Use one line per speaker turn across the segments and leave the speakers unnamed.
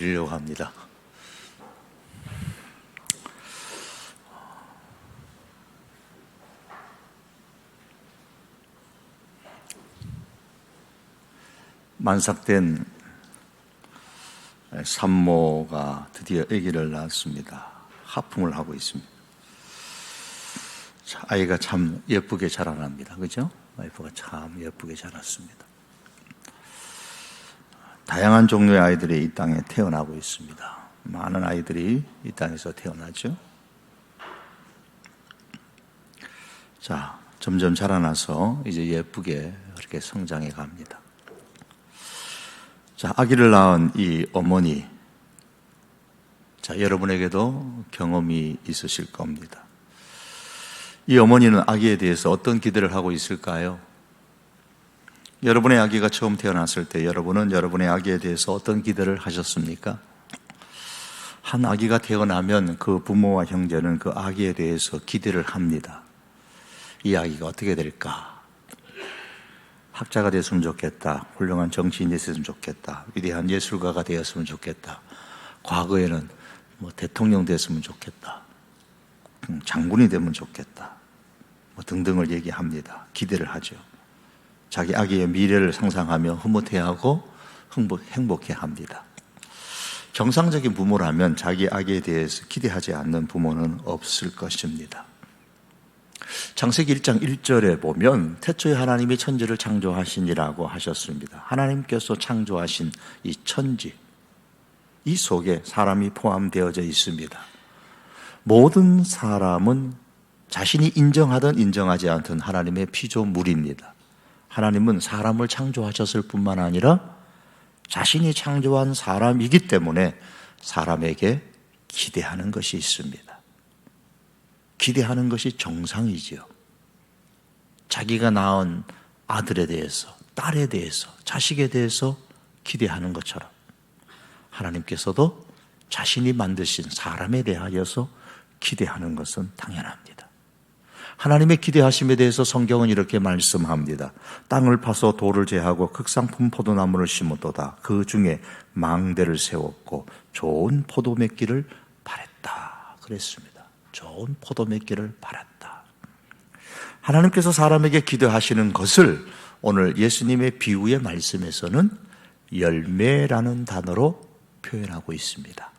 드리려고 합니다. 만삭된 산모가 드디어 아기를 낳았습니다. 하품을 하고 있습니다. 아이가 참 예쁘게 자라납니다. 그죠? 아이가 참 예쁘게 자랐습니다. 다양한 종류의 아이들이 이 땅에 태어나고 있습니다. 많은 아이들이 이 땅에서 태어나죠. 자, 점점 자라나서 이제 예쁘게 그렇게 성장해 갑니다. 자, 아기를 낳은 이 어머니, 자, 여러분에게도 경험이 있으실 겁니다. 이 어머니는 아기에 대해서 어떤 기대를 하고 있을까요? 여러분의 아기가 처음 태어났을 때 여러분은 여러분의 아기에 대해서 어떤 기대를 하셨습니까? 한 아기가 태어나면 그 부모와 형제는 그 아기에 대해서 기대를 합니다. 이 아기가 어떻게 될까? 학자가 됐으면 좋겠다. 훌륭한 정치인이 됐으면 좋겠다. 위대한 예술가가 되었으면 좋겠다. 과거에는 대통령 됐으면 좋겠다. 장군이 되면 좋겠다. 등등을 얘기합니다. 기대를 하죠. 자기 아기의 미래를 상상하며 흐뭇해하고 행복해합니다. 정상적인 부모라면 자기 아기에 대해서 기대하지 않는 부모는 없을 것입니다. 창세기 1장 1절에 보면 태초에 하나님이 천지를 창조하시니라고 하셨습니다. 하나님께서 창조하신 이 천지, 이 속에 사람이 포함되어져 있습니다. 모든 사람은 자신이 인정하든 인정하지 않든 하나님의 피조물입니다. 하나님은 사람을 창조하셨을 뿐만 아니라 자신이 창조한 사람이기 때문에 사람에게 기대하는 것이 있습니다. 기대하는 것이 정상이지요. 자기가 낳은 아들에 대해서, 딸에 대해서, 자식에 대해서 기대하는 것처럼 하나님께서도 자신이 만드신 사람에 대하여서 기대하는 것은 당연합니다. 하나님의 기대하심에 대해서 성경은 이렇게 말씀합니다. 땅을 파서 돌을 제하고 극상품 포도나무를 심었도다. 그 중에 망대를 세웠고 좋은 포도 맺기를 바랬다. 그랬습니다. 좋은 포도 맺기를 바랬다. 하나님께서 사람에게 기대하시는 것을 오늘 예수님의 비유의 말씀에서는 열매라는 단어로 표현하고 있습니다.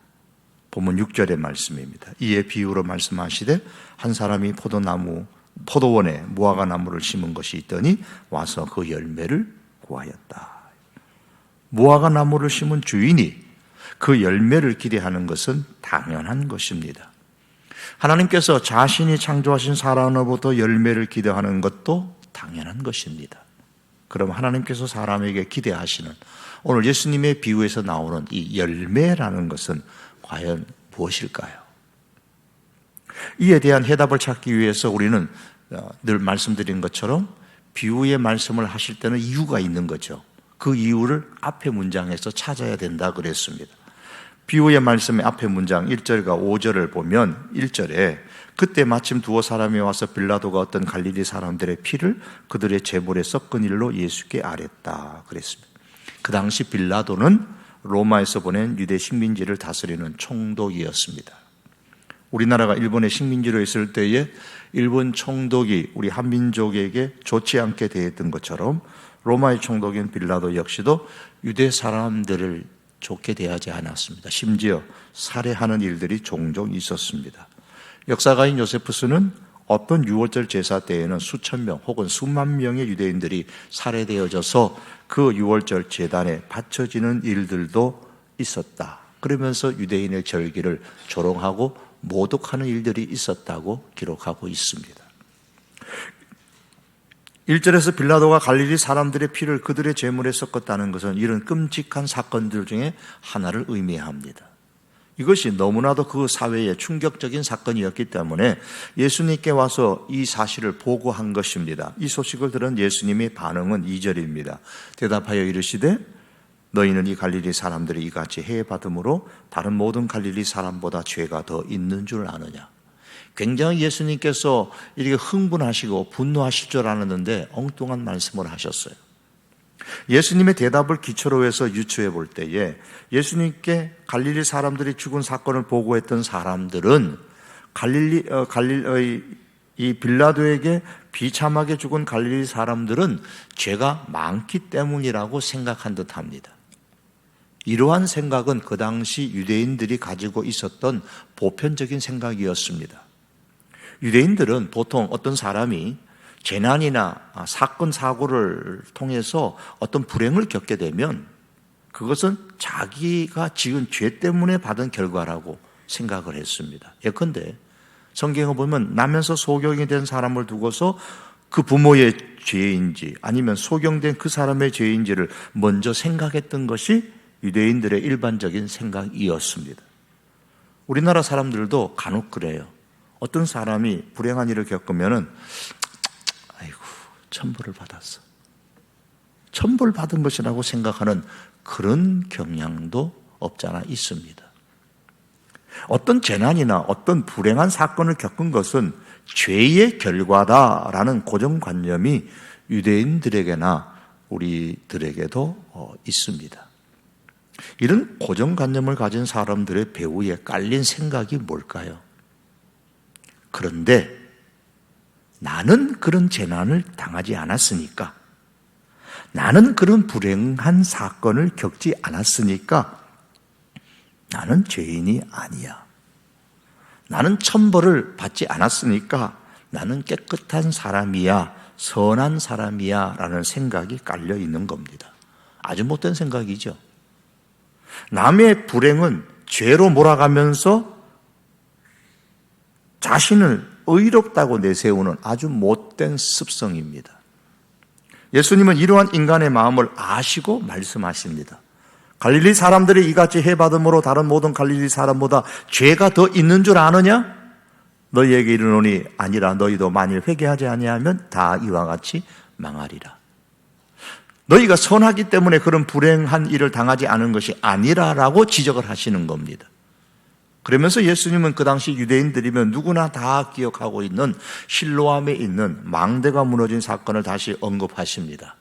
본문 6절의 말씀입니다. 이에 비유로 말씀하시되 한 사람이 포도원에 무화과 나무를 심은 것이 있더니 와서 그 열매를 구하였다. 무화과 나무를 심은 주인이 그 열매를 기대하는 것은 당연한 것입니다. 하나님께서 자신이 창조하신 사람으로부터 열매를 기대하는 것도 당연한 것입니다. 그럼 하나님께서 사람에게 기대하시는 오늘 예수님의 비유에서 나오는 이 열매라는 것은 과연 무엇일까요? 이에 대한 해답을 찾기 위해서 우리는 늘 말씀드린 것처럼 비유의 말씀을 하실 때는 이유가 있는 거죠. 그 이유를 앞의 문장에서 찾아야 된다 그랬습니다. 비유의 말씀의 앞의 문장 1절과 5절을 보면 1절에 그때 마침 두어 사람이 와서 빌라도가 어떤 갈릴리 사람들의 피를 그들의 제물에 섞은 일로 예수께 아뢰었다 그랬습니다. 그 당시 빌라도는 로마에서 보낸 유대 식민지를 다스리는 총독이었습니다. 우리나라가 일본의 식민지로 있을 때에 일본 총독이 우리 한민족에게 좋지 않게 대했던 것처럼 로마의 총독인 빌라도 역시도 유대 사람들을 좋게 대하지 않았습니다. 심지어 살해하는 일들이 종종 있었습니다. 역사가인 요세푸스는 어떤 유월절 제사 때에는 수천 명 혹은 수만 명의 유대인들이 살해되어져서 그 유월절 제단에 바쳐지는 일들도 있었다. 그러면서 유대인의 절기를 조롱하고 모독하는 일들이 있었다고 기록하고 있습니다. 1절에서 빌라도가 갈릴리 사람들의 피를 그들의 제물에 섞었다는 것은 이런 끔찍한 사건들 중에 하나를 의미합니다. 이것이 너무나도 그 사회에 충격적인 사건이었기 때문에 예수님께 와서 이 사실을 보고한 것입니다. 이 소식을 들은 예수님의 반응은 2절입니다. 대답하여 이르시되 너희는 이 갈릴리 사람들이 이같이 해받음으로 다른 모든 갈릴리 사람보다 죄가 더 있는 줄 아느냐. 굉장히 예수님께서 이렇게 흥분하시고 분노하실 줄 알았는데 엉뚱한 말씀을 하셨어요. 예수님의 대답을 기초로 해서 유추해 볼 때에 예수님께 갈릴리 사람들이 죽은 사건을 보고했던 사람들은 이 빌라도에게 비참하게 죽은 갈릴리 사람들은 죄가 많기 때문이라고 생각한 듯합니다. 이러한 생각은 그 당시 유대인들이 가지고 있었던 보편적인 생각이었습니다. 유대인들은 보통 어떤 사람이 재난이나 사건, 사고를 통해서 어떤 불행을 겪게 되면 그것은 자기가 지은 죄 때문에 받은 결과라고 생각을 했습니다. 예컨대 성경에 보면 나면서 소경이 된 사람을 두고서 그 부모의 죄인지 아니면 소경된 그 사람의 죄인지를 먼저 생각했던 것이 유대인들의 일반적인 생각이었습니다. 우리나라 사람들도 간혹 그래요. 어떤 사람이 불행한 일을 겪으면은 아이고 천벌을 받았어. 천벌 받은 것이라고 생각하는 그런 경향도 없지 않아 있습니다. 어떤 재난이나 어떤 불행한 사건을 겪은 것은 죄의 결과다라는 고정관념이 유대인들에게나 우리들에게도 있습니다. 이런 고정관념을 가진 사람들의 배후에 깔린 생각이 뭘까요? 그런데 나는 그런 재난을 당하지 않았으니까, 나는 그런 불행한 사건을 겪지 않았으니까 나는 죄인이 아니야. 나는 천벌을 받지 않았으니까 나는 깨끗한 사람이야, 선한 사람이야 라는 생각이 깔려 있는 겁니다. 아주 못된 생각이죠. 남의 불행은 죄로 몰아가면서 자신을 의롭다고 내세우는 아주 못된 습성입니다. 예수님은 이러한 인간의 마음을 아시고 말씀하십니다. 갈릴리 사람들이 이같이 해받음으로 다른 모든 갈릴리 사람보다 죄가 더 있는 줄 아느냐? 너희에게 이르노니 아니라 너희도 만일 회개하지 아니하면 다 이와 같이 망하리라. 너희가 선하기 때문에 그런 불행한 일을 당하지 않은 것이 아니라라고 지적을 하시는 겁니다. 그러면서 예수님은 그 당시 유대인들이면 누구나 다 기억하고 있는 실로암에 있는 망대가 무너진 사건을 다시 언급하십니다.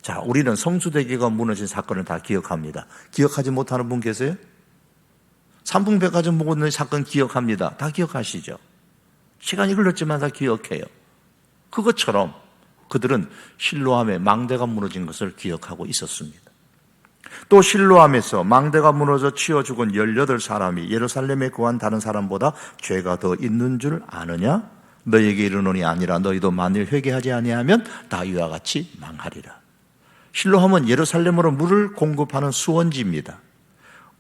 자, 우리는 성수대교가 무너진 사건을 다 기억합니다. 기억하지 못하는 분 계세요? 삼풍백화점 무너진 사건 기억합니다. 다 기억하시죠? 시간이 흘렀지만 다 기억해요. 그것처럼 그들은 실로암에 망대가 무너진 것을 기억하고 있었습니다. 또 실로암에서 망대가 무너져 치어 죽은 18사람이 예루살렘에 거한 다른 사람보다 죄가 더 있는 줄 아느냐? 너희에게 이르노니 아니라 너희도 만일 회개하지 아니하면 다 이와 같이 망하리라. 실로암은 예루살렘으로 물을 공급하는 수원지입니다.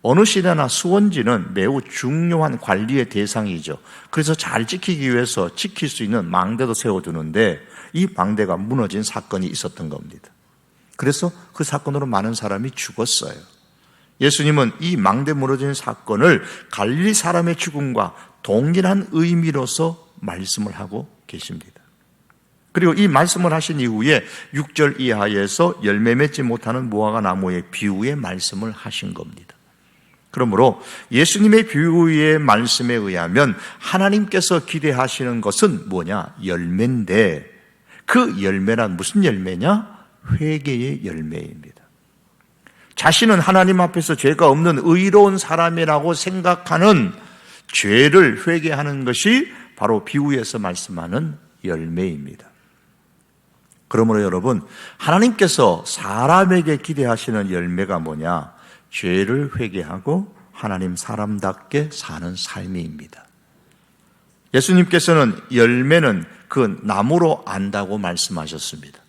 어느 시대나 수원지는 매우 중요한 관리의 대상이죠. 그래서 잘 지키기 위해서 지킬 수 있는 망대도 세워두는데 이 망대가 무너진 사건이 있었던 겁니다. 그래서 그 사건으로 많은 사람이 죽었어요. 예수님은 이 망대 무너진 사건을 갈릴리 사람의 죽음과 동일한 의미로서 말씀을 하고 계십니다. 그리고 이 말씀을 하신 이후에 6절 이하에서 열매 맺지 못하는 무화과 나무의 비유의 말씀을 하신 겁니다. 그러므로 예수님의 비유의 말씀에 의하면 하나님께서 기대하시는 것은 뭐냐? 열매인데 그 열매란 무슨 열매냐? 회개의 열매입니다. 자신은 하나님 앞에서 죄가 없는 의로운 사람이라고 생각하는 죄를 회개하는 것이 바로 비유에서 말씀하는 열매입니다. 그러므로 여러분, 하나님께서 사람에게 기대하시는 열매가 뭐냐? 죄를 회개하고 하나님 사람답게 사는 삶입니다. 예수님께서는 열매는 그 나무로 안다고 말씀하셨습니다.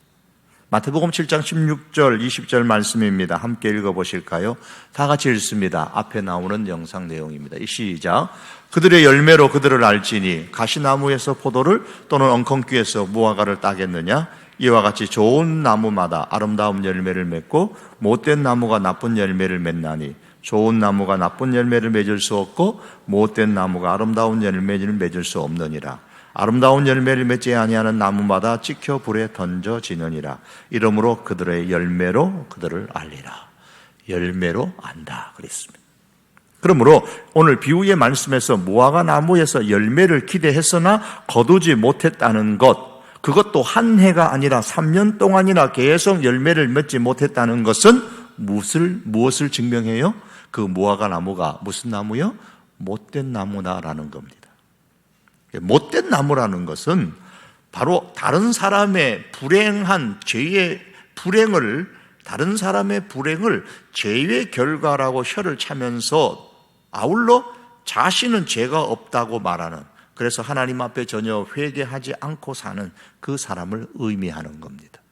마태복음 7장 16절, 20절 말씀입니다. 함께 읽어보실까요? 다 같이 읽습니다. 앞에 나오는 영상 내용입니다. 시작. 그들의 열매로 그들을 알지니 가시나무에서 포도를 또는 엉겅퀴에서 무화과를 따겠느냐? 이와 같이 좋은 나무마다 아름다운 열매를 맺고 못된 나무가 나쁜 열매를 맺나니 좋은 나무가 나쁜 열매를 맺을 수 없고 못된 나무가 아름다운 열매를 맺을 수 없느니라. 아름다운 열매를 맺지 아니하는 나무마다 찍혀 불에 던져지느니라. 이러므로 그들의 열매로 그들을 알리라. 열매로 안다 그랬습니다. 그러므로 오늘 비유의 말씀에서 무화과 나무에서 열매를 기대했으나 거두지 못했다는 것, 그것도 한 해가 아니라 3년 동안이나 계속 열매를 맺지 못했다는 것은 무엇을 증명해요? 그 무화과 나무가 무슨 나무요? 못된 나무다라는 겁니다. 못된 나무라는 것은 바로 다른 사람의 불행한 죄의 불행을, 다른 사람의 불행을 죄의 결과라고 혀를 차면서 아울러 자신은 죄가 없다고 말하는, 그래서 하나님 앞에 전혀 회개하지 않고 사는 그 사람을 의미하는 겁니다.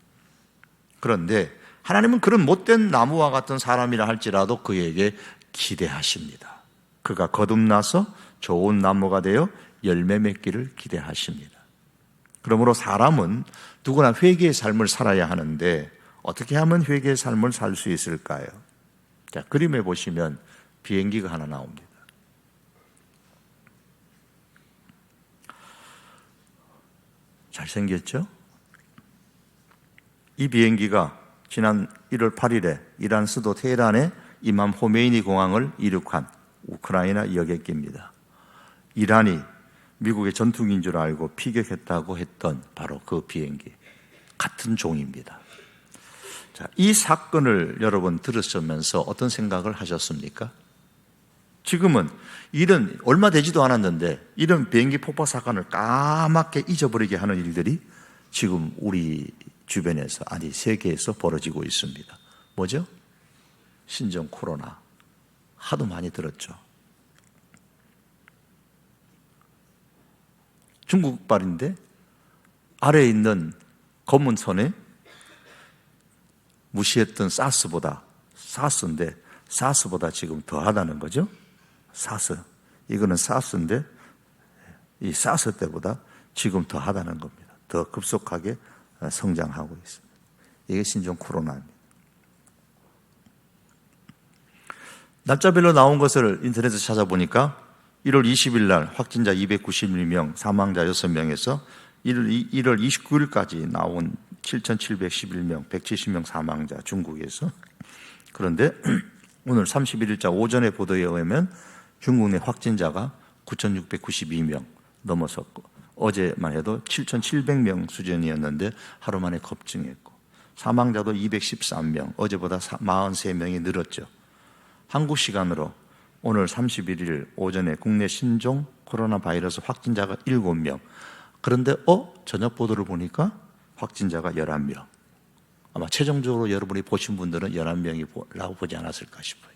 그런데 하나님은 그런 못된 나무와 같은 사람이라 할지라도 그에게 기대하십니다. 그가 거듭나서 좋은 나무가 되어 열매 맺기를 기대하십니다. 그러므로 사람은 누구나 회개의 삶을 살아야 하는데 어떻게 하면 회개의 삶을 살 수 있을까요? 자, 그림에 보시면 비행기가 하나 나옵니다. 잘생겼죠? 이 비행기가 지난 1월 8일에 이란 수도 테헤란의 이맘 호메이니 공항을 이륙한 우크라이나 여객기입니다. 이란이 미국의 전투기인 줄 알고 피격했다고 했던 바로 그 비행기, 같은 종입니다. 자, 이 사건을 여러분 들으시면서 어떤 생각을 하셨습니까? 지금은 이런 얼마 되지도 않았는데 이런 비행기 폭파 사건을 까맣게 잊어버리게 하는 일들이 지금 우리 주변에서, 아니 세계에서 벌어지고 있습니다. 뭐죠? 신종 코로나. 하도 많이 들었죠. 중국발인데 아래에 있는 검은 선에 무시했던 사스인데 사스보다 지금 더하다는 거죠. 사스. 이거는 사스인데 이 사스 때보다 지금 더하다는 겁니다. 더 급속하게 성장하고 있습니다. 이게 신종 코로나입니다. 날짜별로 나온 것을 인터넷에서 찾아보니까 1월 20일 날 확진자 291명, 사망자 6명에서 1월 29일까지 나온 7,711명, 170명 사망자 중국에서. 그런데 오늘 31일자 오전의 보도에 의하면 중국 내 확진자가 9,692명 넘어섰고 어제만 해도 7,700명 수준이었는데 하루 만에 급증했고 사망자도 213명, 어제보다 43명이 늘었죠. 한국 시간으로 오늘 31일 오전에 국내 신종 코로나 바이러스 확진자가 7명. 그런데 저녁 보도를 보니까 확진자가 11명. 아마 최종적으로 여러분이 보신 분들은 11명이라고 보지 않았을까 싶어요.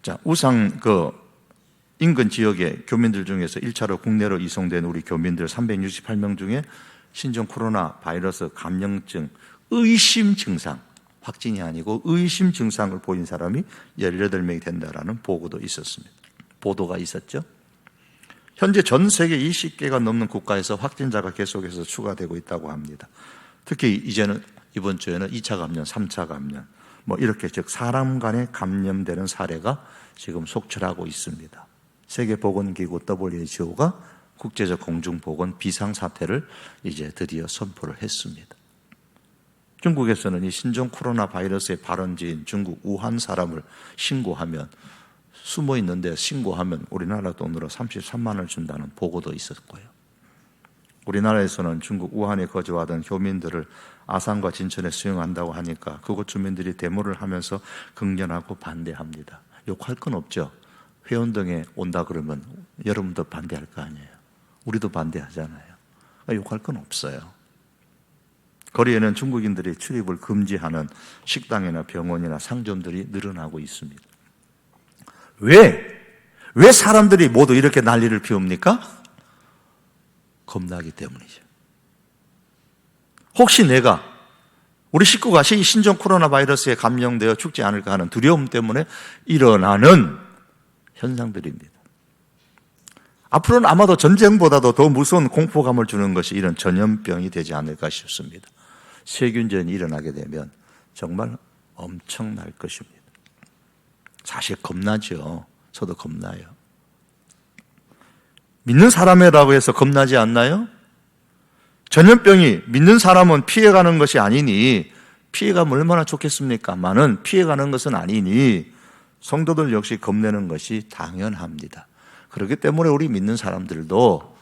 자, 우상 인근 지역의 교민들 중에서 1차로 국내로 이송된 우리 교민들 368명 중에 신종 코로나 바이러스 감염증 의심 증상, 확진이 아니고 의심 증상을 보인 사람이 18명이 된다라는 보고도 있었습니다. 보도가 있었죠. 현재 전 세계 20개가 넘는 국가에서 확진자가 계속해서 추가되고 있다고 합니다. 특히 이번 주에는 2차 감염, 3차 감염, 이렇게 즉 사람 간에 감염되는 사례가 지금 속출하고 있습니다. 세계보건기구 WHO가 국제적 공중보건 비상사태를 이제 드디어 선포를 했습니다. 중국에서는 이 신종 코로나 바이러스의 발원지인 중국 우한 사람을 신고하면, 숨어 있는데 신고하면 우리나라 돈으로 33만 원을 준다는 보고도 있었고요. 우리나라에서는 중국 우한에 거주하던 교민들을 아산과 진천에 수용한다고 하니까 그곳 주민들이 데모를 하면서 긍정하고 반대합니다. 욕할 건 없죠. 회원동에 온다 그러면 여러분도 반대할 거 아니에요. 우리도 반대하잖아요. 욕할 건 없어요. 거리에는 중국인들이 출입을 금지하는 식당이나 병원이나 상점들이 늘어나고 있습니다. 왜 사람들이 모두 이렇게 난리를 피웁니까? 겁나기 때문이죠. 혹시 우리 식구가 신종 코로나 바이러스에 감염되어 죽지 않을까 하는 두려움 때문에 일어나는 현상들입니다. 앞으로는 아마도 전쟁보다도 더 무서운 공포감을 주는 것이 이런 전염병이 되지 않을까 싶습니다. 세균전이 일어나게 되면 정말 엄청날 것입니다. 사실 겁나죠. 저도 겁나요. 믿는 사람이라고 해서 겁나지 않나요? 전염병이 믿는 사람은 피해가는 것이 아니니, 피해가면 얼마나 좋겠습니까만은 피해가는 것은 아니니 성도들 역시 겁내는 것이 당연합니다. 그렇기 때문에 우리 믿는 사람들도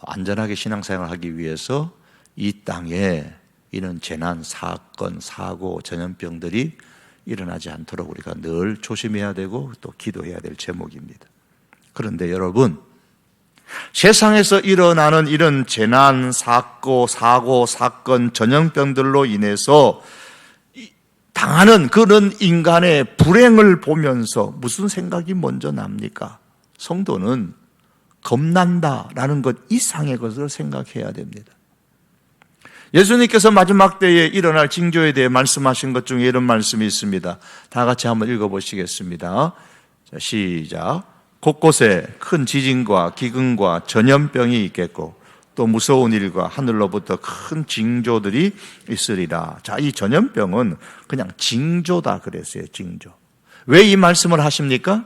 안전하게 신앙생활을 하기 위해서 이 땅에 이런 재난, 사건, 사고, 전염병들이 일어나지 않도록 우리가 늘 조심해야 되고 또 기도해야 될 제목입니다. 그런데 여러분, 세상에서 일어나는 이런 재난, 사고, 사건, 전염병들로 인해서 당하는 그런 인간의 불행을 보면서 무슨 생각이 먼저 납니까? 성도는 겁난다라는 것 이상의 것을 생각해야 됩니다. 예수님께서 마지막 때에 일어날 징조에 대해 말씀하신 것 중에 이런 말씀이 있습니다. 다 같이 한번 읽어보시겠습니다. 자, 시작. 곳곳에 큰 지진과 기근과 전염병이 있겠고 또 무서운 일과 하늘로부터 큰 징조들이 있으리라. 자, 이 전염병은 그냥 징조다 그랬어요. 징조. 왜 이 말씀을 하십니까?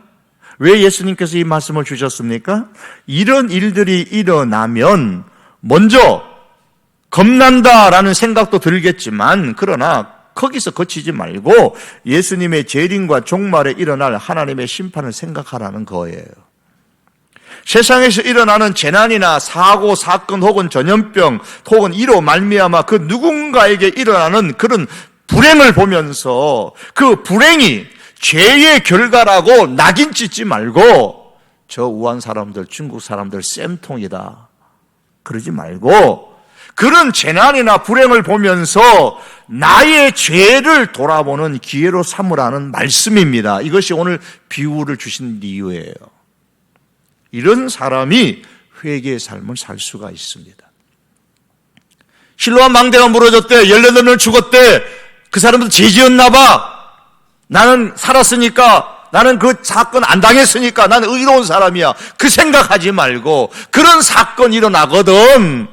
왜 예수님께서 이 말씀을 주셨습니까? 이런 일들이 일어나면 먼저 겁난다라는 생각도 들겠지만, 그러나 거기서 그치지 말고 예수님의 재림과 종말에 일어날 하나님의 심판을 생각하라는 거예요. 세상에서 일어나는 재난이나 사고, 사건 혹은 전염병 혹은 이로 말미암아 그 누군가에게 일어나는 그런 불행을 보면서 그 불행이 죄의 결과라고 낙인 찍지 말고 저 우한 사람들, 중국 사람들 쌤통이다 그러지 말고 그런 재난이나 불행을 보면서 나의 죄를 돌아보는 기회로 삼으라는 말씀입니다. 이것이 오늘 비유를 주신 이유예요. 이런 사람이 회개의 삶을 살 수가 있습니다. 실로암 망대가 무너졌대. 18명 죽었대. 그 사람도 죄 지었나 봐. 나는 살았으니까, 나는 그 사건 안 당했으니까 나는 의로운 사람이야. 그 생각하지 말고 그런 사건이 일어나거든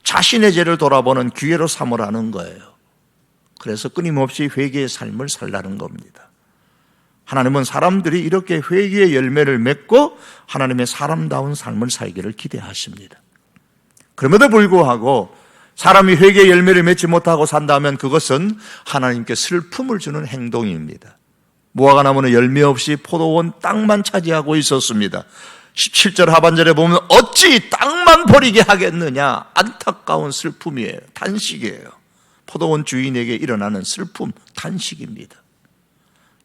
자신의 죄를 돌아보는 기회로 삼으라는 거예요. 그래서 끊임없이 회개의 삶을 살라는 겁니다. 하나님은 사람들이 이렇게 회개의 열매를 맺고 하나님의 사람다운 삶을 살기를 기대하십니다. 그럼에도 불구하고 사람이 회개의 열매를 맺지 못하고 산다면 그것은 하나님께 슬픔을 주는 행동입니다. 무화과 나무는 열매 없이 포도원 땅만 차지하고 있었습니다. 17절 하반절에 보면 어찌 땅만 버리게 하겠느냐. 안타까운 슬픔이에요. 탄식이에요. 포도원 주인에게 일어나는 슬픔, 탄식입니다.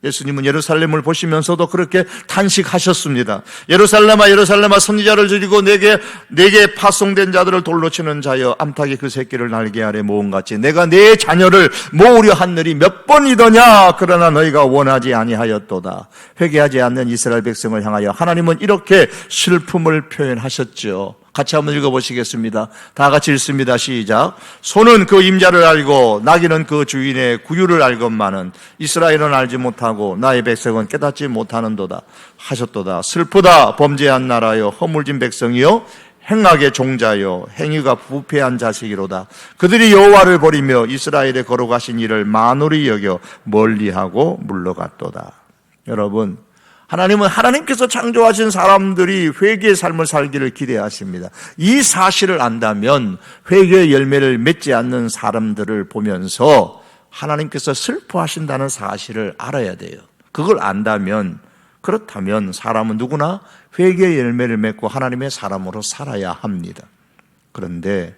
예수님은 예루살렘을 보시면서도 그렇게 탄식하셨습니다. 예루살렘아 예루살렘아 선지자를 죽이고 내게 파송된 자들을 돌로 치는 자여 암탉이 그 새끼를 날개 아래 모음같이 내가 내 자녀를 모으려 한늘이 몇 번이더냐. 그러나 너희가 원하지 아니하였도다. 회개하지 않는 이스라엘 백성을 향하여 하나님은 이렇게 슬픔을 표현하셨죠. 같이 한번 읽어보시겠습니다. 다 같이 읽습니다. 시작. 소는 그 임자를 알고 나귀는 그 주인의 구유를 알건만은 이스라엘은 알지 못하고 나의 백성은 깨닫지 못하는도다 하셨도다. 슬프다 범죄한 나라여 허물진 백성이요 행악의 종자요 행위가 부패한 자식이로다. 그들이 여호와를 버리며 이스라엘에 거룩하신 이를 만홀히 여겨 멀리하고 물러갔도다. 여러분, 하나님은 하나님께서 창조하신 사람들이 회개의 삶을 살기를 기대하십니다. 이 사실을 안다면 회개의 열매를 맺지 않는 사람들을 보면서 하나님께서 슬퍼하신다는 사실을 알아야 돼요. 그걸 안다면, 그렇다면 사람은 누구나 회개의 열매를 맺고 하나님의 사람으로 살아야 합니다. 그런데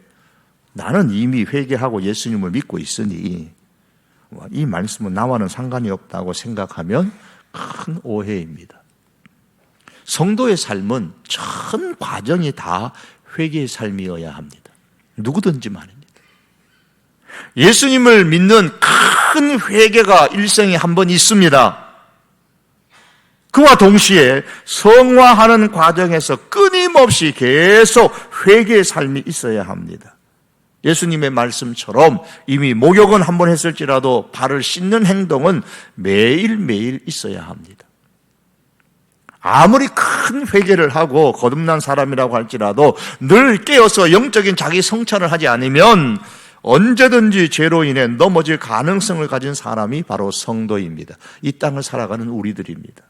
나는 이미 회개하고 예수님을 믿고 있으니 이 말씀은 나와는 상관이 없다고 생각하면 큰 오해입니다. 성도의 삶은 전 과정이 다 회개의 삶이어야 합니다. 누구든지 말입니다. 예수님을 믿는 큰 회개가 일생에 한 번 있습니다. 그와 동시에 성화하는 과정에서 끊임없이 계속 회개의 삶이 있어야 합니다. 예수님의 말씀처럼 이미 목욕은 한 번 했을지라도 발을 씻는 행동은 매일매일 있어야 합니다. 아무리 큰 회개를 하고 거듭난 사람이라고 할지라도 늘 깨어서 영적인 자기 성찰을 하지 않으면 언제든지 죄로 인해 넘어질 가능성을 가진 사람이 바로 성도입니다. 이 땅을 살아가는 우리들입니다.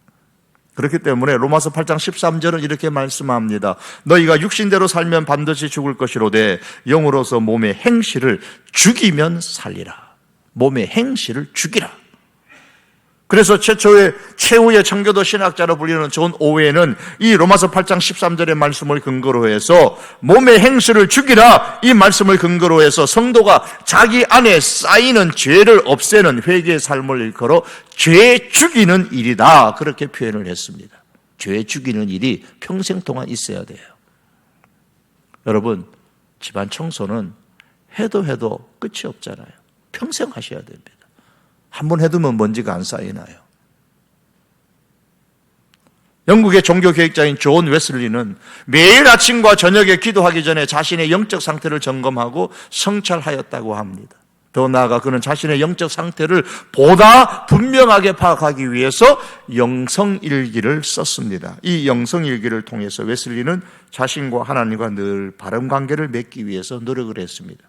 그렇기 때문에 로마서 8장 13절은 이렇게 말씀합니다. 너희가 육신대로 살면 반드시 죽을 것이로되 영으로서 몸의 행실을 죽이면 살리라. 몸의 행실을 죽이라. 그래서 최후의 청교도 신학자로 불리는 존 오웨는 이 로마서 8장 13절의 말씀을 근거로 해서 몸의 행실을 죽이라, 이 말씀을 근거로 해서 성도가 자기 안에 쌓이는 죄를 없애는 회개의 삶을 일컬어 죄 죽이는 일이다, 그렇게 표현을 했습니다. 죄 죽이는 일이 평생 동안 있어야 돼요. 여러분, 집안 청소는 해도 끝이 없잖아요. 평생 하셔야 됩니다. 한번 해두면 먼지가 안 쌓이나요? 영국의 종교개혁자인 존 웨슬리는 매일 아침과 저녁에 기도하기 전에 자신의 영적 상태를 점검하고 성찰하였다고 합니다. 더 나아가 그는 자신의 영적 상태를 보다 분명하게 파악하기 위해서 영성일기를 썼습니다. 이 영성일기를 통해서 웨슬리는 자신과 하나님과 늘 바른 관계를 맺기 위해서 노력을 했습니다.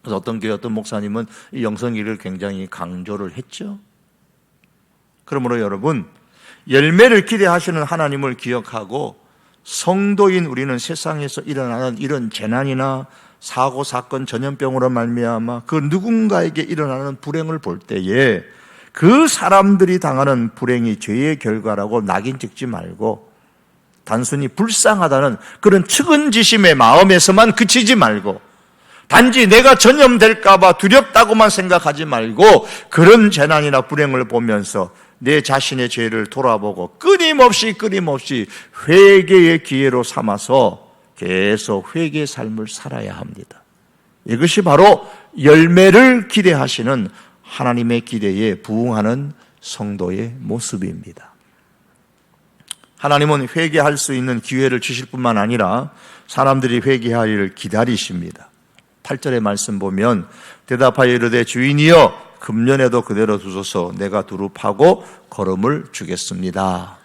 그래서 어떤 교회 어떤 목사님은 이 영성일기를 굉장히 강조를 했죠. 그러므로 여러분, 열매를 기대하시는 하나님을 기억하고 성도인 우리는 세상에서 일어나는 이런 재난이나 사고, 사건, 전염병으로 말미암아 그 누군가에게 일어나는 불행을 볼 때에 그 사람들이 당하는 불행이 죄의 결과라고 낙인 찍지 말고 단순히 불쌍하다는 그런 측은지심의 마음에서만 그치지 말고 단지 내가 전염될까 봐 두렵다고만 생각하지 말고 그런 재난이나 불행을 보면서 내 자신의 죄를 돌아보고 끊임없이 회개의 기회로 삼아서 계속 회개의 삶을 살아야 합니다. 이것이 바로 열매를 기대하시는 하나님의 기대에 부응하는 성도의 모습입니다. 하나님은 회개할 수 있는 기회를 주실 뿐만 아니라 사람들이 회개하기를 기다리십니다. 8절의 말씀 보면 대답하여 이르되 주인이여 금년에도 그대로 두소서 내가 두릅하고 거름을 주겠습니다.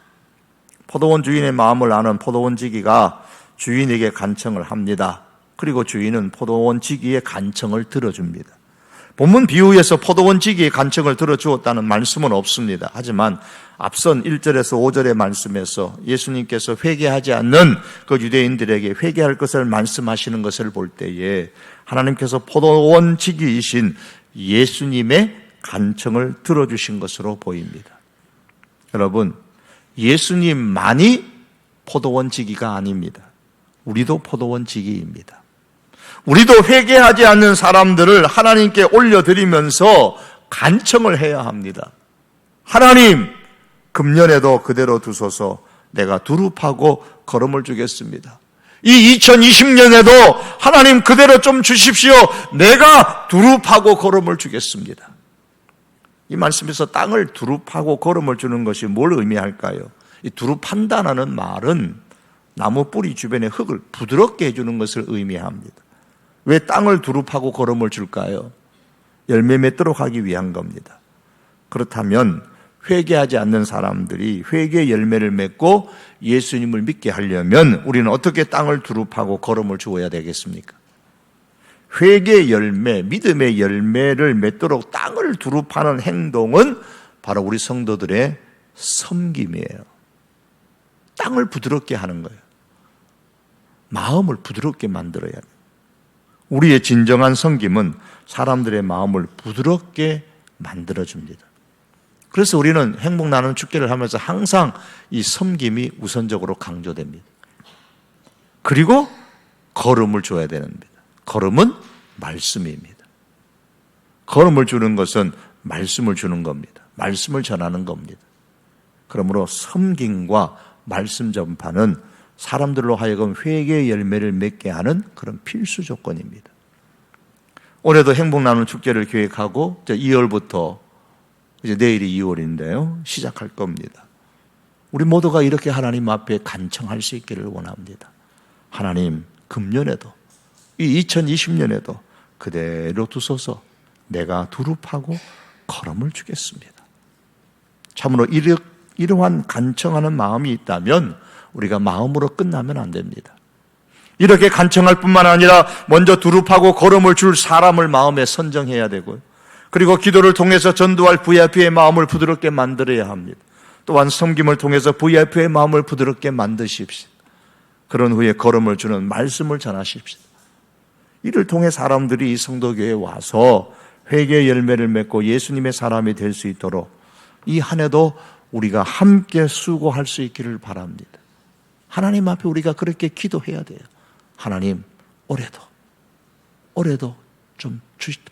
포도원 주인의 마음을 아는 포도원지기가 주인에게 간청을 합니다. 그리고 주인은 포도원지기의 간청을 들어줍니다. 본문 비유에서 포도원지기의 간청을 들어주었다는 말씀은 없습니다. 하지만 앞선 1절에서 5절의 말씀에서 예수님께서 회개하지 않는 그 유대인들에게 회개할 것을 말씀하시는 것을 볼 때에 하나님께서 포도원지기이신 예수님의 간청을 들어주신 것으로 보입니다. 여러분, 예수님만이 포도원지기가 아닙니다. 우리도 포도원지기입니다. 우리도 회개하지 않는 사람들을 하나님께 올려드리면서 간청을 해야 합니다. 하나님, 금년에도 그대로 두소서 내가 두릅하고 거름을 주겠습니다. 이 2020년에도 하나님 그대로 좀 주십시오. 내가 두릅하고 거름을 주겠습니다. 이 말씀에서 땅을 두릅하고 거름을 주는 것이 뭘 의미할까요? 이 두릅한다는 말은 나무 뿌리 주변의 흙을 부드럽게 해주는 것을 의미합니다. 왜 땅을 두릅하고 거름을 줄까요? 열매 맺도록 하기 위한 겁니다. 그렇다면 회개하지 않는 사람들이 회개의 열매를 맺고 예수님을 믿게 하려면 우리는 어떻게 땅을 두릅하고 거름을 주어야 되겠습니까? 회개의 열매, 믿음의 열매를 맺도록 땅을 두릅하는 행동은 바로 우리 성도들의 섬김이에요. 땅을 부드럽게 하는 거예요. 마음을 부드럽게 만들어야 돼요. 우리의 진정한 섬김은 사람들의 마음을 부드럽게 만들어줍니다. 그래서 우리는 행복 나누는 축제를 하면서 항상 이 섬김이 우선적으로 강조됩니다. 그리고 거름을 줘야 됩니다. 거름은 말씀입니다. 거름을 주는 것은 말씀을 주는 겁니다. 말씀을 전하는 겁니다. 그러므로 섬김과 말씀 전파는 사람들로 하여금 회개의 열매를 맺게 하는 그런 필수 조건입니다. 올해도 행복 나누는 축제를 계획하고 2월부터 이제 내일이 2월인데요. 시작할 겁니다. 우리 모두가 이렇게 하나님 앞에 간청할 수 있기를 원합니다. 하나님, 금년에도 이 2020년에도 그대로 두소서 내가 두릅하고 거름을 주겠습니다. 참으로 이러한 간청하는 마음이 있다면 우리가 마음으로 끝나면 안 됩니다. 이렇게 간청할 뿐만 아니라 먼저 두릅하고 거름을 줄 사람을 마음에 선정해야 되고요. 그리고 기도를 통해서 전도할 VIP의 마음을 부드럽게 만들어야 합니다. 또한 섬김을 통해서 VIP의 마음을 부드럽게 만드십시오. 그런 후에 거름을 주는 말씀을 전하십시오. 이를 통해 사람들이 이 성도교회에 와서 회개의 열매를 맺고 예수님의 사람이 될 수 있도록 이 한 해도 우리가 함께 수고할 수 있기를 바랍니다. 하나님 앞에 우리가 그렇게 기도해야 돼요. 하나님, 올해도 좀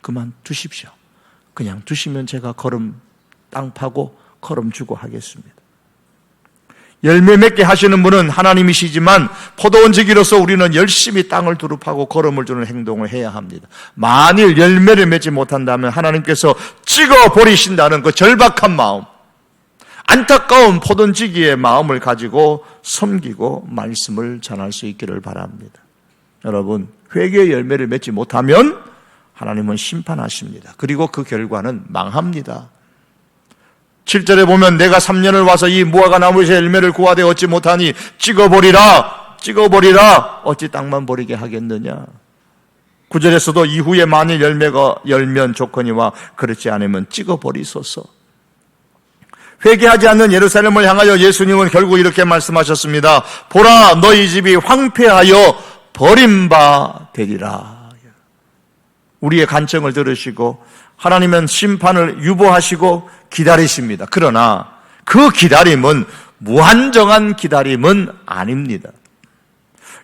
그만 두십시오. 그냥 두시면 제가 땅 파고 걸음 주고 하겠습니다. 열매 맺게 하시는 분은 하나님이시지만 포도원지기로서 우리는 열심히 땅을 두릅하고 걸음을 주는 행동을 해야 합니다. 만일 열매를 맺지 못한다면 하나님께서 찍어버리신다는 그 절박한 마음, 안타까운 포도원지기의 마음을 가지고 섬기고 말씀을 전할 수 있기를 바랍니다. 여러분, 회개의 열매를 맺지 못하면 하나님은 심판하십니다. 그리고 그 결과는 망합니다. 7절에 보면 내가 3년을 와서 이 무화과 나무에서 열매를 구하되 얻지 못하니 찍어버리라 어찌 땅만 버리게 하겠느냐. 9절에서도 이후에 만일 열매가 열면 좋거니와 그렇지 않으면 찍어버리소서. 회개하지 않는 예루살렘을 향하여 예수님은 결국 이렇게 말씀하셨습니다. 보라, 너희 집이 황폐하여 버림바 되리라. 우리의 간청을 들으시고 하나님은 심판을 유보하시고 기다리십니다. 그러나 그 기다림은 무한정한 기다림은 아닙니다.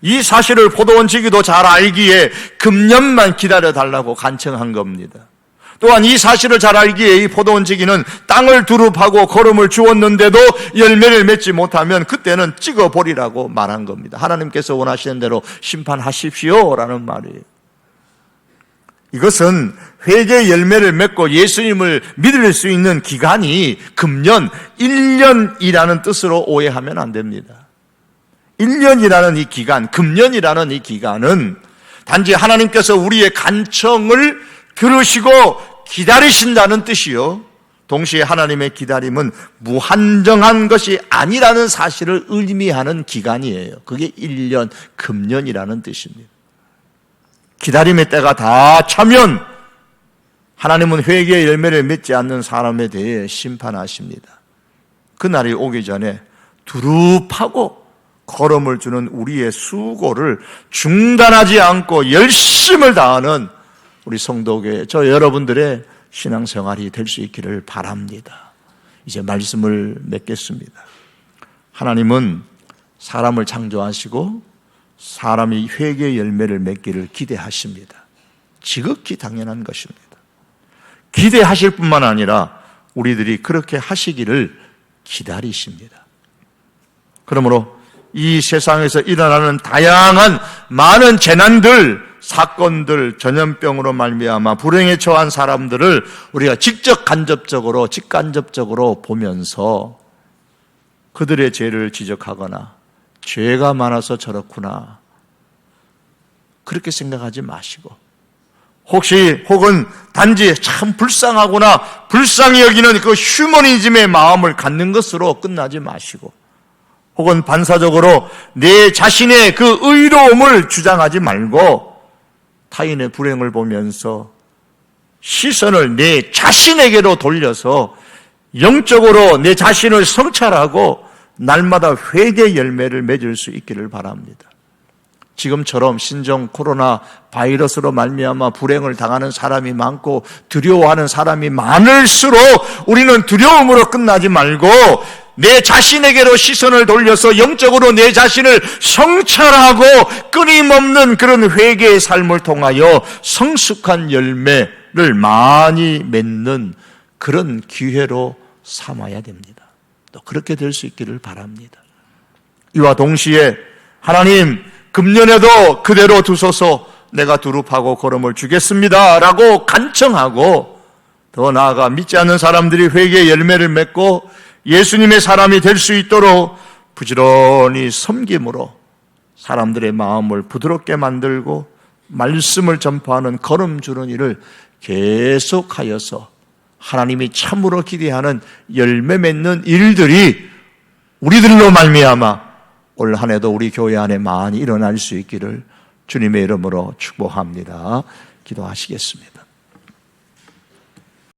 이 사실을 포도원지기도 잘 알기에 금년만 기다려달라고 간청한 겁니다. 또한 이 사실을 잘 알기에 이 포도원지기는 땅을 두릅하고 걸음을 주었는데도 열매를 맺지 못하면 그때는 찍어버리라고 말한 겁니다. 하나님께서 원하시는 대로 심판하십시오라는 말이에요. 이것은 회개의 열매를 맺고 예수님을 믿을 수 있는 기간이 금년 1년이라는 뜻으로 오해하면 안 됩니다. 1년이라는 이 기간, 금년이라는 이 기간은 단지 하나님께서 우리의 간청을 들으시고 기다리신다는 뜻이요, 동시에 하나님의 기다림은 무한정한 것이 아니라는 사실을 의미하는 기간이에요. 그게 1년, 금년이라는 뜻입니다. 기다림의 때가 다 차면 하나님은 회개의 열매를 맺지 않는 사람에 대해 심판하십니다. 그날이 오기 전에 두릅하고 걸음을 주는 우리의 수고를 중단하지 않고 열심을 다하는 우리 성도교회, 저 여러분들의 신앙생활이 될 수 있기를 바랍니다. 이제 말씀을 맺겠습니다. 하나님은 사람을 창조하시고 사람이 회개의 열매를 맺기를 기대하십니다. 지극히 당연한 것입니다. 기대하실 뿐만 아니라 우리들이 그렇게 하시기를 기다리십니다. 그러므로 이 세상에서 일어나는 다양한 많은 재난들, 사건들, 전염병으로 말미암아 불행에 처한 사람들을 우리가 직간접적으로 보면서 그들의 죄를 지적하거나 죄가 많아서 저렇구나 그렇게 생각하지 마시고, 혹은 단지 참 불쌍하구나 불쌍히 여기는 그 휴머니즘의 마음을 갖는 것으로 끝나지 마시고, 혹은 반사적으로 내 자신의 그 의로움을 주장하지 말고 타인의 불행을 보면서 시선을 내 자신에게로 돌려서 영적으로 내 자신을 성찰하고 날마다 회개 열매를 맺을 수 있기를 바랍니다. 지금처럼 신종 코로나 바이러스로 말미암아 불행을 당하는 사람이 많고 두려워하는 사람이 많을수록 우리는 두려움으로 끝나지 말고 내 자신에게로 시선을 돌려서 영적으로 내 자신을 성찰하고 끊임없는 그런 회개의 삶을 통하여 성숙한 열매를 많이 맺는 그런 기회로 삼아야 됩니다. 또 그렇게 될 수 있기를 바랍니다. 이와 동시에 하나님, 금년에도 그대로 두소서, 내가 두릅하고 걸음을 주겠습니다 라고 간청하고, 더 나아가 믿지 않는 사람들이 회개의 열매를 맺고 예수님의 사람이 될 수 있도록 부지런히 섬김으로 사람들의 마음을 부드럽게 만들고 말씀을 전파하는 걸음 주는 일을 계속하여서 하나님이 참으로 기대하는 열매 맺는 일들이 우리들로 말미암아 올 한 해도 우리 교회 안에 많이 일어날 수 있기를 주님의 이름으로 축복합니다. 기도하시겠습니다.